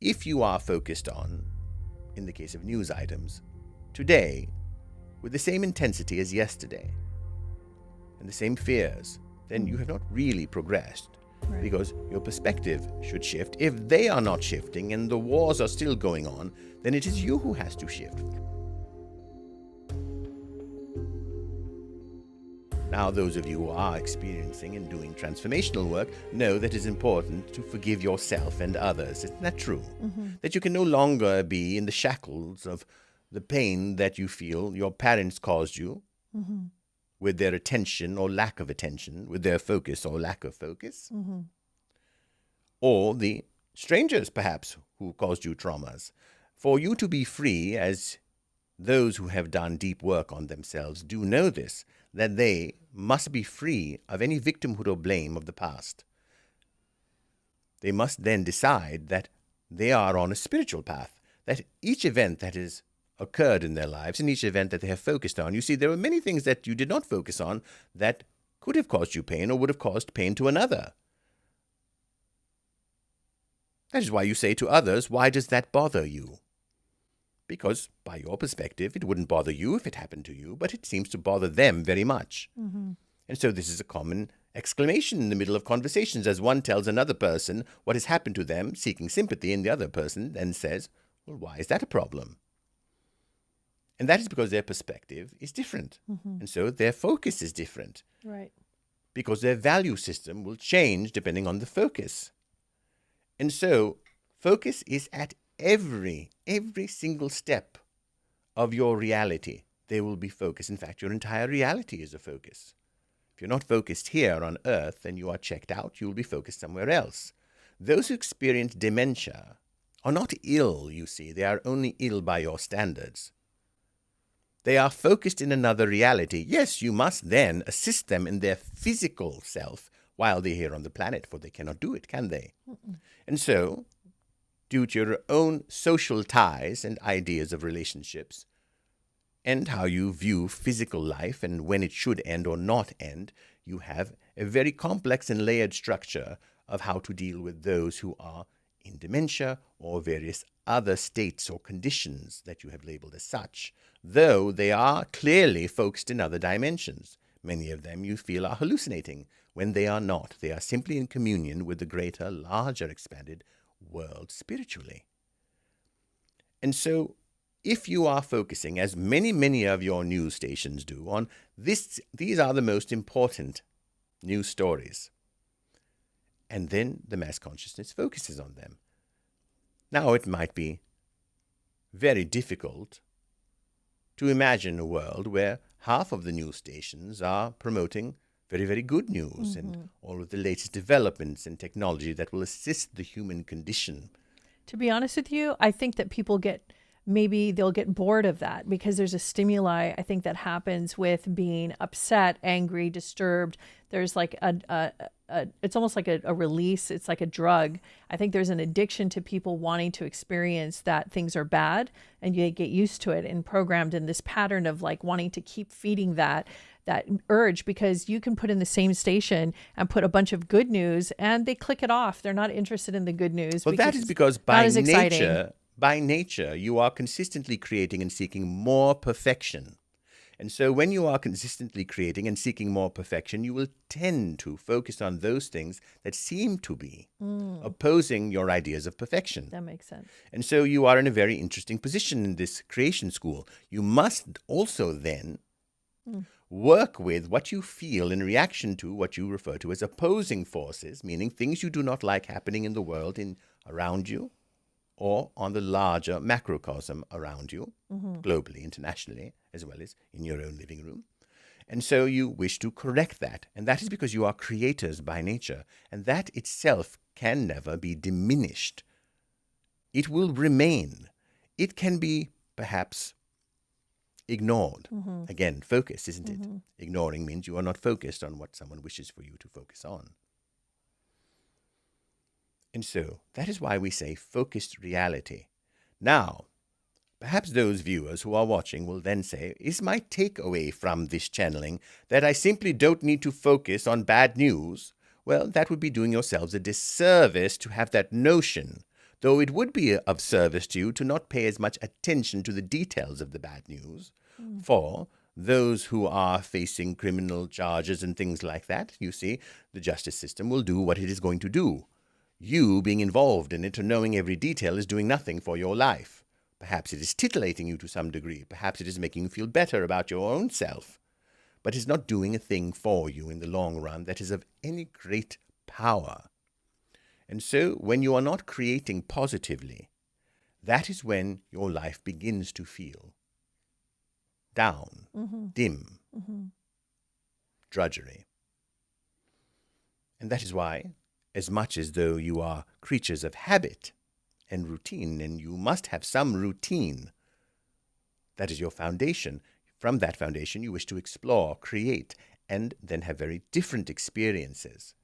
if you are focused on, in the case of news items, today, with the same intensity as yesterday, and the same fears, then you have not really progressed. Right. Because your perspective should shift. If they are not shifting and the wars are still going on, then it is you who has to shift. Now, those of you who are experiencing and doing transformational work know that it is important to forgive yourself and others. Isn't that true? That you can no longer be in the shackles of the pain that you feel your parents caused you with their attention or lack of attention, with their focus or lack of focus, or the strangers, perhaps, who caused you traumas. For you to be free, as those who have done deep work on themselves do know this, that they must be free of any victimhood or blame of the past. They must then decide that they are on a spiritual path, that each event that has occurred in their lives, and each event that they have focused on, you see, there were many things that you did not focus on that could have caused you pain or would have caused pain to another. That is why you say to others, why does that bother you? Because, by your perspective, it wouldn't bother you if it happened to you, but it seems to bother them very much. And so this is a common exclamation in the middle of conversations as one tells another person what has happened to them, seeking sympathy, and the other person then says, well, why is that a problem? And that is because their perspective is different. And so their focus is different. Right. Because their value system will change depending on the focus. And so focus is at every single step of your reality. There will be focus. In fact, your entire reality is a focus. If you're not focused here on Earth, then you are checked out. You will be focused somewhere else. Those who experience dementia are not ill, you see. They are only ill by your standards. They are focused in another reality. Yes, you must then assist them in their physical self while they're here on the planet, for they cannot do it, can they? And so, due to your own social ties and ideas of relationships, and how you view physical life and when it should end or not end, you have a very complex and layered structure of how to deal with those who are in dementia or various other states or conditions that you have labeled as such, though they are clearly focused in other dimensions. Many of them you feel are hallucinating when they are not. They are simply in communion with the greater, larger, expanded world spiritually. And so, if you are focusing, as many of your news stations do, on this, these are the most important news stories, and then the mass consciousness focuses on them. Now, it might be very difficult to imagine a world where half of the news stations are promoting very, very good news and all of the latest developments and technology that will assist the human condition. To be honest with you, I think that people maybe they'll get bored of that because there's a stimuli, I think, that happens with being upset, angry, disturbed. There's like it's almost like a release. It's like a drug. I think there's an addiction to people wanting to experience that things are bad, and you get used to it and programmed in this pattern of like wanting to keep feeding that urge, because you can put in the same station and put a bunch of good news and they click it off. They're not interested in the good news. Well, that is because by nature, you are consistently creating and seeking more perfection. And so when you are consistently creating and seeking more perfection, you will tend to focus on those things that seem to be opposing your ideas of perfection. That makes sense. And so you are in a very interesting position in this creation school. You must also then work with what you feel in reaction to what you refer to as opposing forces, meaning things you do not like happening in the world around you, or on the larger macrocosm around you, globally, internationally, as well as in your own living room. And so you wish to correct that. And that is because you are creators by nature. And that itself can never be diminished. It will remain. It can be perhaps ignored. Again, focus, isn't it? Ignoring means you are not focused on what someone wishes for you to focus on. And so that is why we say focused reality. Now, perhaps those viewers who are watching will then say, is my takeaway from this channeling that I simply don't need to focus on bad news? Well, that would be doing yourselves a disservice to have that notion, though it would be of service to you to not pay as much attention to the details of the bad news. For those who are facing criminal charges and things like that, you see, the justice system will do what it is going to do. You being involved in it or knowing every detail is doing nothing for your life. Perhaps it is titillating you to some degree. Perhaps it is making you feel better about your own self. But it's not doing a thing for you in the long run that is of any great power. And so when you are not creating positively, that is when your life begins to feel down, dim, drudgery. And that is why, as much as though you are creatures of habit and routine, and you must have some routine, that is your foundation. From that foundation, you wish to explore, create, and then have very different experiences.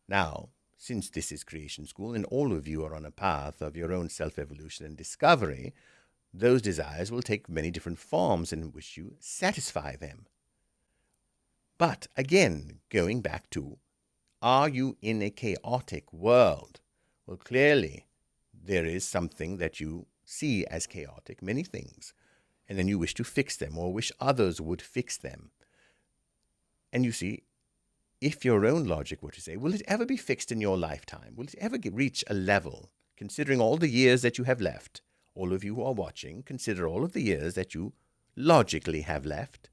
Now, since this is Creation School and all of you are on a path of your own self-evolution and discovery, those desires will take many different forms in which you satisfy them. But again, going back to, are you in a chaotic world? Well, clearly, there is something that you see as chaotic, many things, and then you wish to fix them or wish others would fix them. And you see, if your own logic were to say, will it ever be fixed in your lifetime? Will it ever reach a level, considering all the years that you have left? All of you who are watching, consider all of the years that you logically have left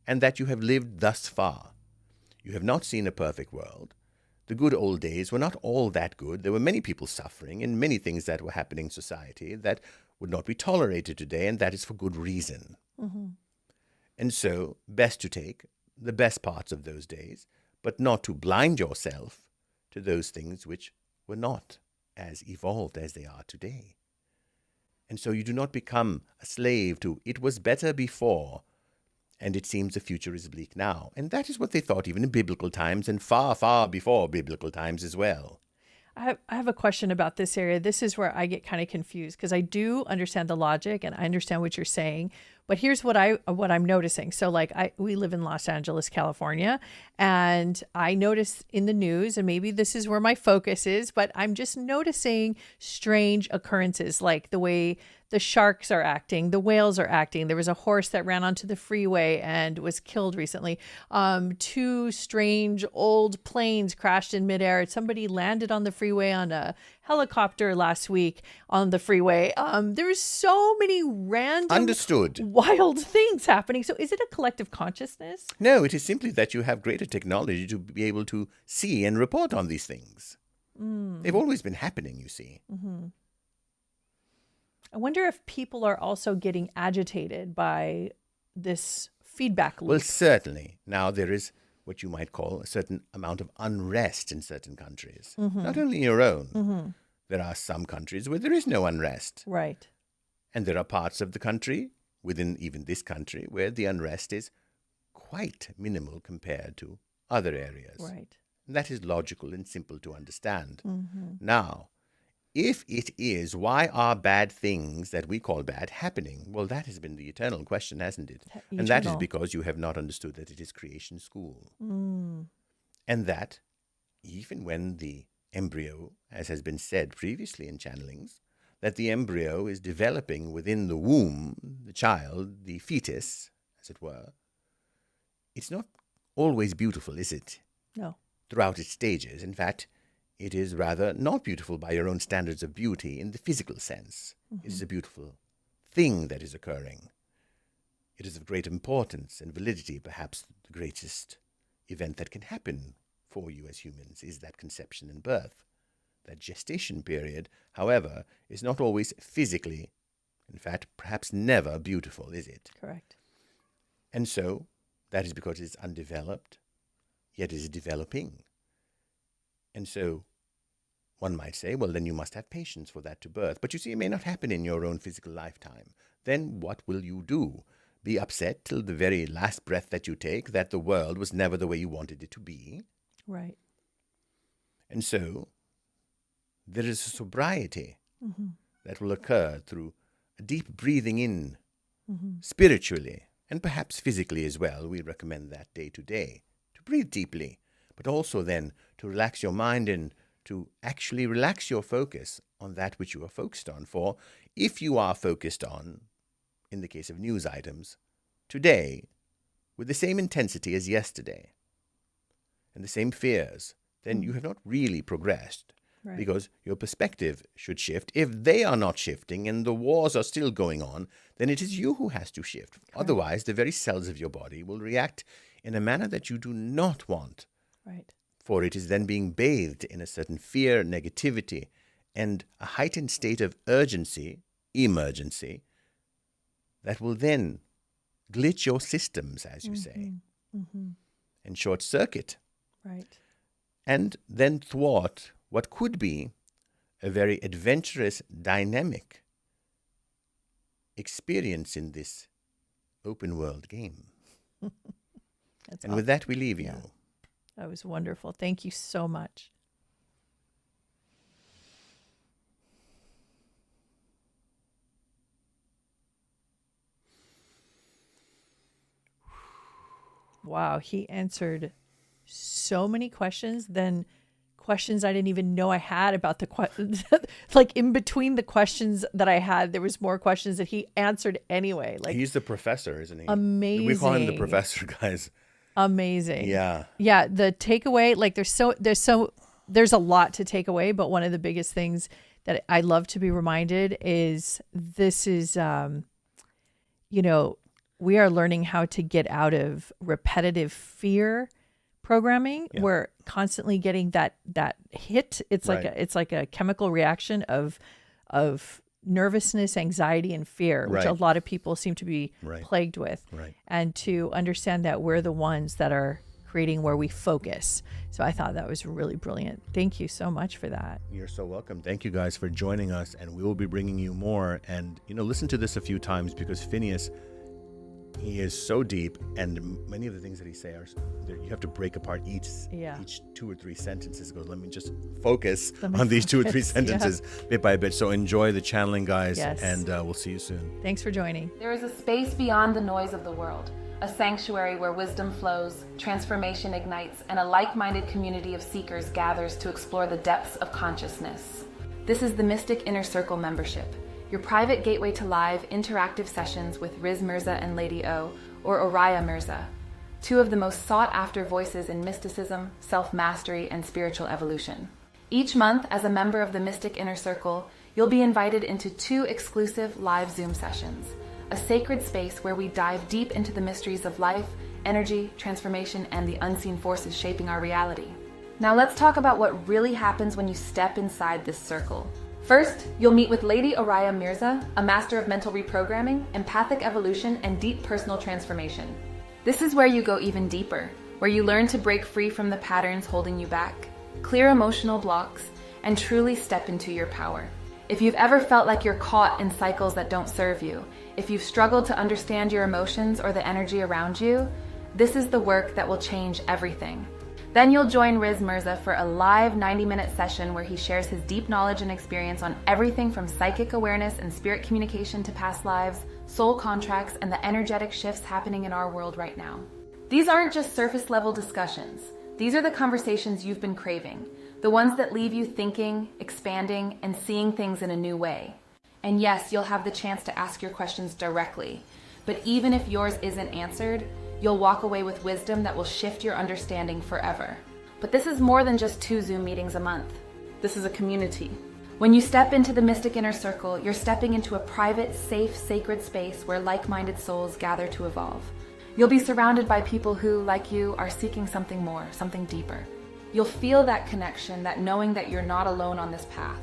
and that you have lived thus far. You have not seen a perfect world. The good old days were not all that good. There were many people suffering and many things that were happening in society that would not be tolerated today, and that is for good reason. And so, best to take the best parts of those days, but not to blind yourself to those things which were not as evolved as they are today. And so you do not become a slave to, it was better before, and it seems the future is bleak now. And that is what they thought even in biblical times and far, far before biblical times as well. I have a question about this area. This is where I get kind of confused because I do understand the logic and I understand what you're saying, but here's what I'm noticing. So like we live in Los Angeles, California, and I notice in the news, and maybe this is where my focus is, but I'm just noticing strange occurrences, like the way the sharks are acting, the whales are acting. There was a horse that ran onto the freeway and was killed recently. 2 strange old planes crashed in midair. Somebody landed on the freeway on a helicopter last week on the freeway. There's so many random, wild things happening. So is it a collective consciousness? No, it is simply that you have greater technology to be able to see and report on these things. They've always been happening, you see. I wonder if people are also getting agitated by this feedback loop. Well, certainly. Now, there is what you might call a certain amount of unrest in certain countries. Not only in your own. There are some countries where there is no unrest. Right. And there are parts of the country, within even this country, where the unrest is quite minimal compared to other areas. Right. And that is logical and simple to understand. Now, if it is, why are bad things that we call bad happening? Well, that has been the eternal question, hasn't it? And that is because you have not understood that it is Creation School. And that even when the embryo, as has been said previously in channelings, that the embryo is developing within the womb, the child, the fetus, as it were, it's not always beautiful, is it? No. Throughout its stages. In fact, it is rather not beautiful by your own standards of beauty in the physical sense. It is a beautiful thing that is occurring. It is of great importance and validity. Perhaps the greatest event that can happen for you as humans is that conception and birth. That gestation period, however, is not always physically, in fact, perhaps never beautiful, is it? Correct. And so, that is because it is undeveloped, yet it is developing. And so, one might say, well, then you must have patience for that to birth. But you see, it may not happen in your own physical lifetime. Then what will you do? Be upset till the very last breath that you take that the world was never the way you wanted it to be? Right. And so, there is a sobriety that will occur through a deep breathing in, spiritually, and perhaps physically as well. We recommend that day to day, to breathe deeply, but also then to relax your mind and to actually relax your focus on that which you are focused on. For if you are focused on, in the case of news items, today, with the same intensity as yesterday, and the same fears, then you have not really progressed. Right. Because your perspective should shift. If they are not shifting and the wars are still going on, then it is you who has to shift. Correct. Otherwise, the very cells of your body will react in a manner that you do not want. Right. For it is then being bathed in a certain fear, negativity, and a heightened state of urgency, emergency, that will then glitch your systems, as you say, and short circuit. Right. And then thwart what could be a very adventurous, dynamic experience in this open world game. And awesome. With that, we leave you. That was wonderful. Thank you so much. Wow, he answered so many questions, then questions I didn't even know I had about the questions. Like in between the questions that I had, there was more questions that he answered anyway. Like, he's the professor, isn't he? Amazing. We call him the professor, guys. Amazing. Yeah. Yeah. The takeaway, like there's a lot to take away, but one of the biggest things that I love to be reminded is this is, we are learning how to get out of repetitive fear programming. Yeah. We're constantly getting that hit. It's like a chemical reaction of nervousness, anxiety, and fear, which a lot of people seem to be plagued with. Right. And to understand that we're the ones that are creating where we focus. So I thought that was really brilliant. Thank you so much for that. You're so welcome. Thank you guys for joining us, and we will be bringing you more. And listen to this a few times, because Phineas, he is so deep, and many of the things that he says, you have to break apart each 2 or 3 sentences. Goes, let me just focus on these 2 or 3 sentences bit by bit. So enjoy the channeling, guys, and we'll see you soon. Thanks for joining. There is a space beyond the noise of the world, a sanctuary where wisdom flows, transformation ignites, and a like-minded community of seekers gathers to explore the depths of consciousness. This is the Mystic Inner Circle membership, your private gateway to live, interactive sessions with Riz Mirza and Lady O, or Oriya Mirza, 2 of the most sought-after voices in mysticism, self-mastery, and spiritual evolution. Each month, as a member of the Mystic Inner Circle, you'll be invited into 2 exclusive live Zoom sessions, a sacred space where we dive deep into the mysteries of life, energy, transformation, and the unseen forces shaping our reality. Now let's talk about what really happens when you step inside this circle. First, you'll meet with Lady Oriya Mirza, a master of mental reprogramming, empathic evolution, and deep personal transformation. This is where you go even deeper, where you learn to break free from the patterns holding you back, clear emotional blocks, and truly step into your power. If you've ever felt like you're caught in cycles that don't serve you, if you've struggled to understand your emotions or the energy around you, this is the work that will change everything. Then you'll join Riz Mirza for a live 90-minute session where he shares his deep knowledge and experience on everything from psychic awareness and spirit communication to past lives, soul contracts, and the energetic shifts happening in our world right now. These aren't just surface-level discussions. These are the conversations you've been craving, the ones that leave you thinking, expanding, and seeing things in a new way. And yes, you'll have the chance to ask your questions directly, but even if yours isn't answered, you'll walk away with wisdom that will shift your understanding forever. But this is more than just 2 Zoom meetings a month. This is a community. When you step into the Mystic Inner Circle, you're stepping into a private, safe, sacred space where like-minded souls gather to evolve. You'll be surrounded by people who, like you, are seeking something more, something deeper. You'll feel that connection, that knowing that you're not alone on this path.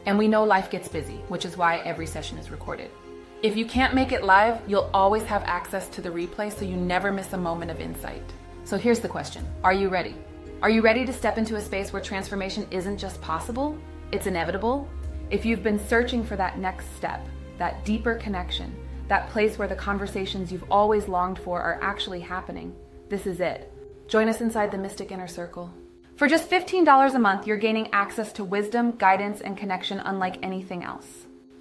And we know life gets busy, which is why every session is recorded. If you can't make it live, you'll always have access to the replay so you never miss a moment of insight. So here's the question. Are you ready? Are you ready to step into a space where transformation isn't just possible? It's inevitable? If you've been searching for that next step, that deeper connection, that place where the conversations you've always longed for are actually happening, this is it. Join us inside the Mystic Inner Circle. For just $15 a month, you're gaining access to wisdom, guidance, and connection unlike anything else.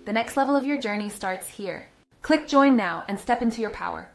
The next level of your journey starts here. Click join now and step into your power.